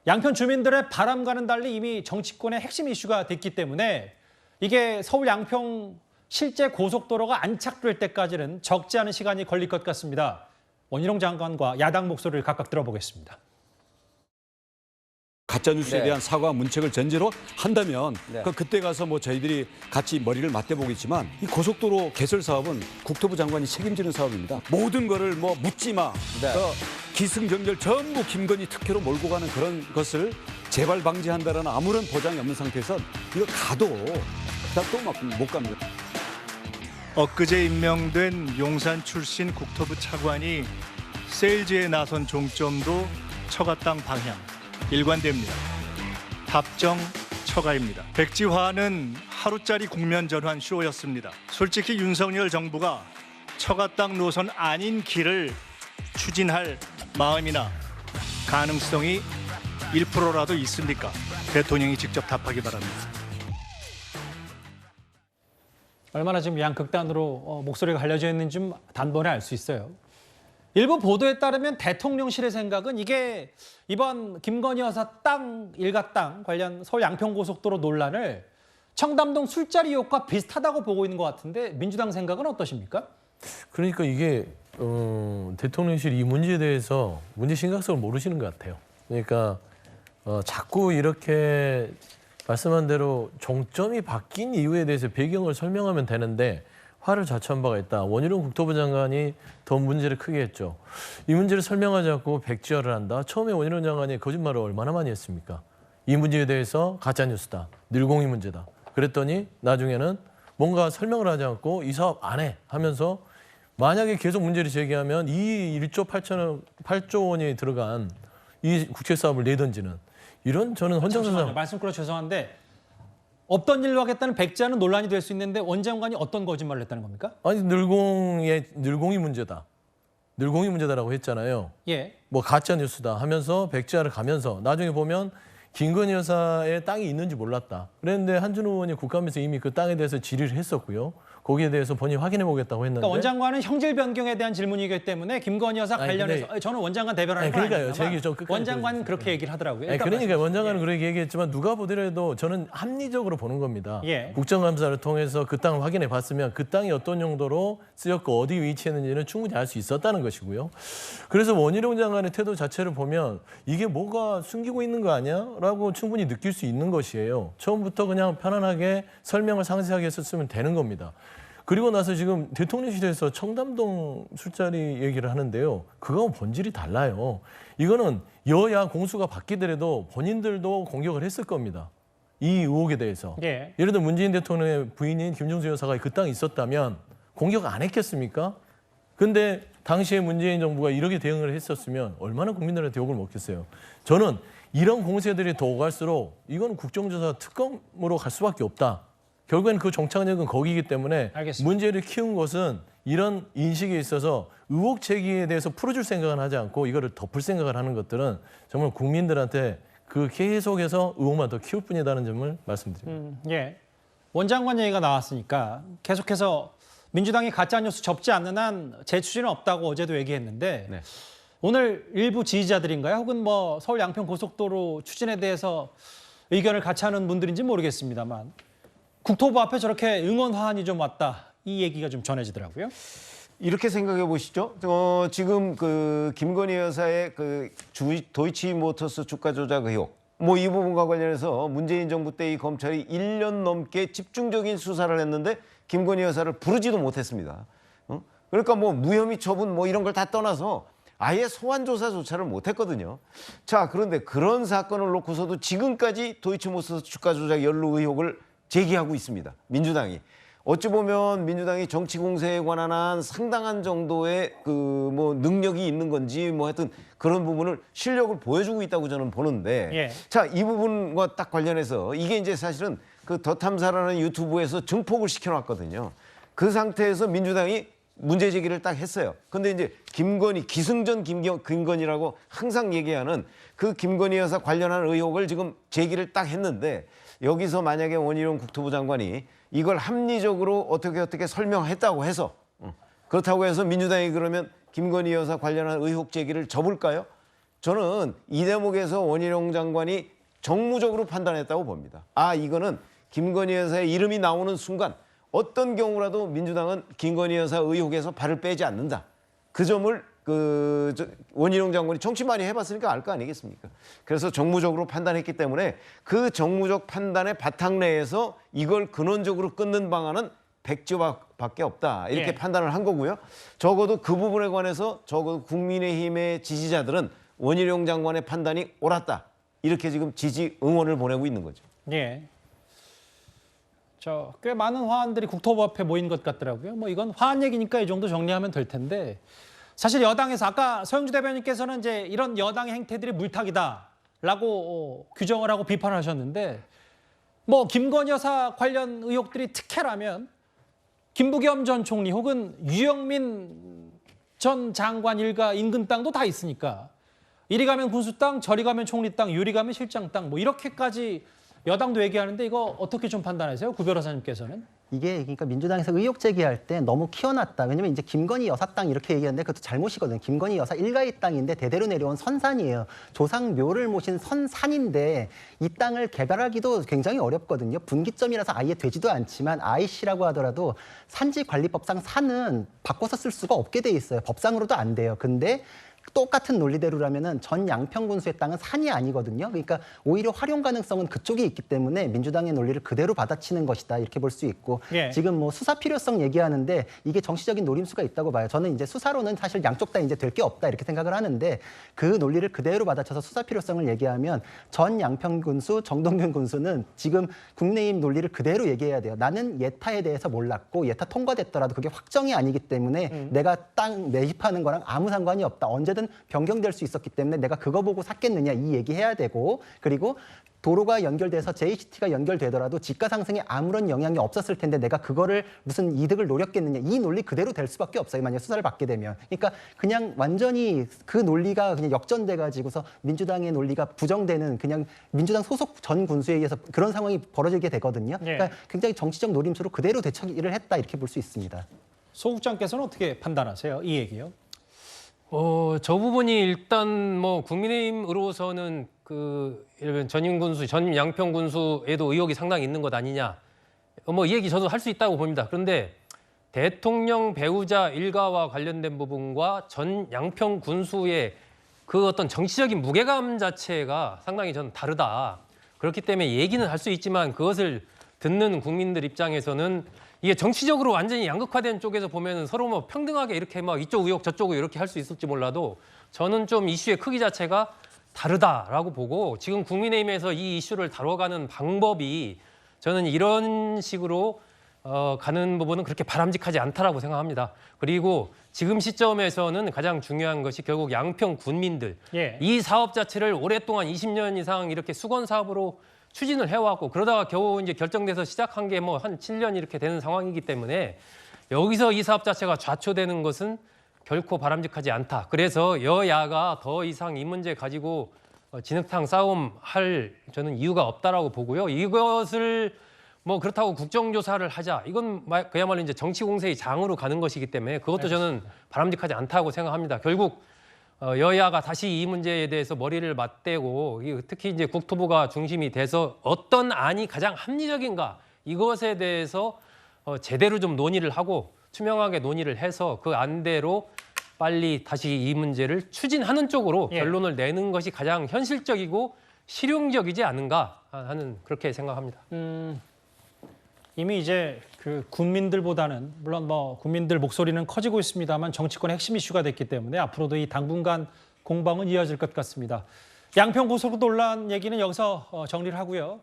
양평 주민들의 바람과는 달리 이미 정치권의 핵심 이슈가 됐기 때문에 이게 서울 양평 실제 고속도로가 안착될 때까지는 적지 않은 시간이 걸릴 것 같습니다. 원희룡 장관과 야당 목소리를 각각 들어보겠습니다. 가짜뉴스에 대한 사과 문책을 전제로 한다면 그때 가서 뭐 저희들이 같이 머리를 맞대보겠지만 이 고속도로 개설 사업은 국토부 장관이 책임지는 사업입니다. 모든 거를 뭐 묻지 마. 기승전결 전부 김건희 특혜로 몰고 가는 그런 것을 재발 방지한다라는 아무런 보장이 없는 상태에서 이거 가도 또 못 갑니다. 엊그제 임명된 용산 출신 국토부 차관이 세일즈에 나선 종점도 처가 땅 방향 일관됩니다. 답정 처가입니다. 백지화는 하루짜리 국면 전환 쇼였습니다. 솔직히 윤석열 정부가 처가 땅 노선 아닌 길을 추진할 마음이나 가능성이 1%라도 있습니까? 대통령이 직접 답하기 바랍니다. 얼마나 지금 양극단으로 목소리가 갈려져 있는지 좀 단번에 알 수 있어요. 일부 보도에 따르면 대통령실의 생각은 이게 이번 김건희 여사 땅, 일가 땅 관련 서울 양평고속도로 논란을 청담동 술자리 의혹과 비슷하다고 보고 있는 것 같은데 민주당 생각은 어떠십니까? 그러니까 이게 대통령실 이 문제에 대해서 문제 심각성을 모르시는 것 같아요. 그러니까 자꾸 이렇게 말씀한 대로 종점이 바뀐 이유에 대해서 배경을 설명하면 되는데 화를 자초한 바가 있다. 원희룡 국토부 장관이 더 문제를 크게 했죠. 이 문제를 설명하지 않고 백지화를 한다. 처음에 원희룡 장관이 거짓말을 얼마나 많이 했습니까? 이 문제에 대해서 가짜뉴스다. 늘공이 문제다. 그랬더니 나중에는 뭔가 설명을 하지 않고 이 사업 안 해 하면서 만약에 계속 문제를 제기하면 이 1조 8조 원이 들어간 이 국책 사업을 내던지는 이런 저는 헌정사상 말씀 끊어 죄송한데 없던 일로 하겠다는 백지화는 논란이 될 수 있는데 원 장관이 어떤 거짓말을 했다는 겁니까? 아니 늘공이 문제다. 늘공이 문제다라고 했잖아요. 예. 뭐 가짜 뉴스다 하면서 백지화를 가면서 나중에 보면 김건희 여사의 땅이 있는지 몰랐다. 그랬는데 한준호 의원이 국감에서 이미 그 땅에 대해서 질의를 했었고요. 거기에 대해서 본인이 확인해 보겠다고 했는데. 그러니까 원 장관은 형질 변경에 대한 질문이기 때문에 김건희 여사 관련해서 근데, 저는 원 장관 대변하는 건 그러니까요. 아니지만 원 장관은 그렇게 얘기를 하더라고요. 그러니까 원 장관은 그렇게 얘기했지만 누가 보더라도 저는 합리적으로 보는 겁니다. 예. 국정감사를 통해서 그 땅을 확인해 봤으면 그 땅이 어떤 용도로 쓰였고 어디 위치했는지는 충분히 알 수 있었다는 것이고요. 그래서 원희룡 장관의 태도 자체를 보면 이게 뭐가 숨기고 있는 거 아니야? 라고 충분히 느낄 수 있는 것이에요. 처음부터 그냥 편안하게 설명을 상세하게 했었으면 되는 겁니다. 그리고 나서 지금 대통령실에서 청담동 술자리 얘기를 하는데요. 그거하고 본질이 달라요. 이거는 여야 공수가 바뀌더라도 본인들도 공격을 했을 겁니다. 이 의혹에 대해서. 예. 예를 들어 문재인 대통령의 부인인 김정수 여사가 그 땅이 있었다면 공격 안 했겠습니까? 근데 당시에 문재인 정부가 이렇게 대응을 했었으면 얼마나 국민들한테 욕을 먹겠어요. 저는 이런 공세들이 더 오갈수록 이건 국정조사 특검으로 갈 수밖에 없다. 결국에는 그 정착력은 거기이기 때문에 알겠습니다. 문제를 키운 것은 이런 인식에 있어서 의혹 제기에 대해서 풀어줄 생각은 하지 않고 이거를 덮을 생각을 하는 것들은 정말 국민들한테 그 계속해서 의혹만 더 키울 뿐이다는 점을 말씀드립니다. 예. 원 장관 얘기가 나왔으니까 계속해서 민주당이 가짜뉴스 접지 않는 한 재추진은 없다고 어제도 얘기했는데 오늘 일부 지지자들인가요? 혹은 뭐 서울 양평 고속도로 추진에 대해서 의견을 같이 하는 분들인지 모르겠습니다만 국토부 앞에 저렇게 응원 화환이 좀 왔다. 이 얘기가 좀 전해지더라고요. 이렇게 생각해 보시죠. 지금 그 김건희 여사의 그 도이치모터스 주가 조작 의혹, 뭐 이 부분과 관련해서 문재인 정부 때 이 검찰이 1년 넘게 집중적인 수사를 했는데 김건희 여사를 부르지도 못했습니다. 그러니까 뭐 무혐의 처분 뭐 이런 걸 다 떠나서 아예 소환 조사조차를 못했거든요. 자, 그런데 그런 사건을 놓고서도 지금까지 도이치모터스 주가 조작 연루 의혹을 제기하고 있습니다. 민주당이. 어찌 보면 민주당이 정치 공세에 관한 한 상당한 정도의 그 뭐 능력이 있는 건지 뭐 하여튼 그런 부분을 실력을 보여주고 있다고 저는 보는데 예. 자, 이 부분과 딱 관련해서 이게 이제 사실은 그 더 탐사라는 유튜브에서 증폭을 시켜놨거든요. 그 상태에서 민주당이 문제 제기를 딱 했어요. 근데 이제 김건희, 기승전 김건희라고 항상 얘기하는 그 김건희 여사 관련한 의혹을 지금 제기를 딱 했는데 여기서 만약에 원희룡 국토부 장관이 이걸 합리적으로 어떻게 설명했다고 해서 그렇다고 해서 민주당이 그러면 김건희 여사 관련한 의혹 제기를 접을까요? 저는 이 대목에서 원희룡 장관이 정무적으로 판단했다고 봅니다. 아, 이거는 김건희 여사의 이름이 나오는 순간 어떤 경우라도 민주당은 김건희 여사 의혹에서 발을 빼지 않는다. 그 점을 원희룡 장관이 정치 많이 해봤으니까 알 거 아니겠습니까? 그래서 정무적으로 판단했기 때문에 그 정무적 판단의 바탕내에서 이걸 근원적으로 끊는 방안은 백지화밖에 없다. 이렇게 예. 판단을 한 거고요. 적어도 그 부분에 관해서 적어도 국민의힘의 지지자들은 원희룡 장관의 판단이 옳았다. 이렇게 지금 지지 응원을 보내고 있는 거죠. 예. 꽤 많은 화환들이 국토부 앞에 모인 것 같더라고요. 뭐 이건 화환 얘기니까 이 정도 정리하면 될 텐데 사실 여당에서 아까 서영주 대변인께서는 이제 이런 여당의 행태들이 물타기다라고 규정을 하고 비판을 하셨는데 뭐 김건희 여사 관련 의혹들이 특혜라면 김부겸 전 총리 혹은 유영민 전 장관 일가 인근 땅도 다 있으니까 이리 가면 군수 땅, 저리 가면 총리 땅, 요리 가면 실장 땅 뭐 이렇게까지 여당도 얘기하는데 이거 어떻게 좀 판단하세요? 구 변호사님께서는? 이게 그러니까 민주당에서 의혹 제기할 때 너무 키워놨다. 왜냐면 이제 김건희 여사 땅 이렇게 얘기하는데 그것도 잘못이거든요. 김건희 여사 일가의 땅인데 대대로 내려온 선산이에요. 조상묘를 모신 선산인데 이 땅을 개발하기도 굉장히 어렵거든요. 분기점이라서 아예 되지도 않지만 IC라고 하더라도 산지관리법상 산은 바꿔서 쓸 수가 없게 돼 있어요. 법상으로도 안 돼요. 근데 똑같은 논리대로라면은 전 양평군수의 땅은 산이 아니거든요. 그러니까 오히려 활용 가능성은 그쪽에 있기 때문에 민주당의 논리를 그대로 받아치는 것이다 이렇게 볼 수 있고 예. 지금 뭐 수사 필요성 얘기하는데 이게 정치적인 노림수가 있다고 봐요. 저는 이제 수사로는 사실 양쪽 다 이제 될 게 없다 이렇게 생각을 하는데 그 논리를 그대로 받아쳐서 수사 필요성을 얘기하면 전 양평군수, 정동균 군수는 지금 국민의힘 논리를 그대로 얘기해야 돼요. 나는 예타에 대해서 몰랐고 예타 통과됐더라도 그게 확정이 아니기 때문에 내가 땅 매입하는 거랑 아무 상관이 없다. 언제든 변경될 수 있었기 때문에 내가 그거 보고 샀겠느냐 이 얘기해야 되고 그리고 도로가 연결돼서 JCT가 연결되더라도 집가 상승에 아무런 영향이 없었을 텐데 내가 그거를 무슨 이득을 노렸겠느냐 이 논리 그대로 될 수밖에 없어요. 만약 수사를 받게 되면. 그러니까 그냥 완전히 그 논리가 그냥 역전돼 가지고서 민주당의 논리가 부정되는 그냥 민주당 소속 전 군수에 의해서 그런 상황이 벌어지게 되거든요. 예. 그러니까 굉장히 정치적 노림수로 그대로 대처를 했다 이렇게 볼 수 있습니다. 소 국장께서는 어떻게 판단하세요? 이 얘기요? 저 부분이 일단 뭐 국민의힘으로서는 예를 전임 군수, 전 양평 군수에도 의혹이 상당히 있는 것 아니냐. 뭐 이 얘기 저도 할 수 있다고 봅니다. 그런데 대통령 배우자 일가와 관련된 부분과 전 양평 군수의 그 어떤 정치적인 무게감 자체가 상당히 저는 다르다. 그렇기 때문에 얘기는 할 수 있지만 그것을 듣는 국민들 입장에서는 이게 정치적으로 완전히 양극화된 쪽에서 보면은 서로 뭐 평등하게 이렇게 막 이쪽 의혹 저쪽 의혹 이렇게 할 수 있을지 몰라도 저는 좀 이슈의 크기 자체가 다르다라고 보고 지금 국민의힘에서 이 이슈를 다뤄가는 방법이 저는 이런 식으로 가는 부분은 그렇게 바람직하지 않다라고 생각합니다. 그리고 지금 시점에서는 가장 중요한 것이 결국 양평 군민들 예. 이 사업 자체를 오랫동안 20년 이상 이렇게 수건 사업으로 추진을 해왔고 그러다가 겨우 이제 결정돼서 시작한 게 뭐 한 7년 이렇게 되는 상황이기 때문에 여기서 이 사업 자체가 좌초되는 것은 결코 바람직하지 않다. 그래서 여야가 더 이상 이 문제 가지고 진흙탕 싸움할 저는 이유가 없다라고 보고요. 이것을 뭐 그렇다고 국정조사를 하자. 이건 그야말로 이제 정치 공세의 장으로 가는 것이기 때문에 그것도 저는 바람직하지 않다고 생각합니다. 결국 여야가 다시 이 문제에 대해서 머리를 맞대고 특히 이제 국토부가 중심이 돼서 어떤 안이 가장 합리적인가 이것에 대해서 제대로 좀 논의를 하고 투명하게 논의를 해서 그 안대로 빨리 다시 이 문제를 추진하는 쪽으로 예. 결론을 내는 것이 가장 현실적이고 실용적이지 않은가 하는 그렇게 생각합니다. 이미 이제 그 국민들보다는 물론 뭐 국민들 목소리는 커지고 있습니다만 정치권의 핵심 이슈가 됐기 때문에 앞으로도 이 당분간 공방은 이어질 것 같습니다. 양평 고속도로 논란 얘기는 여기서 정리를 하고요.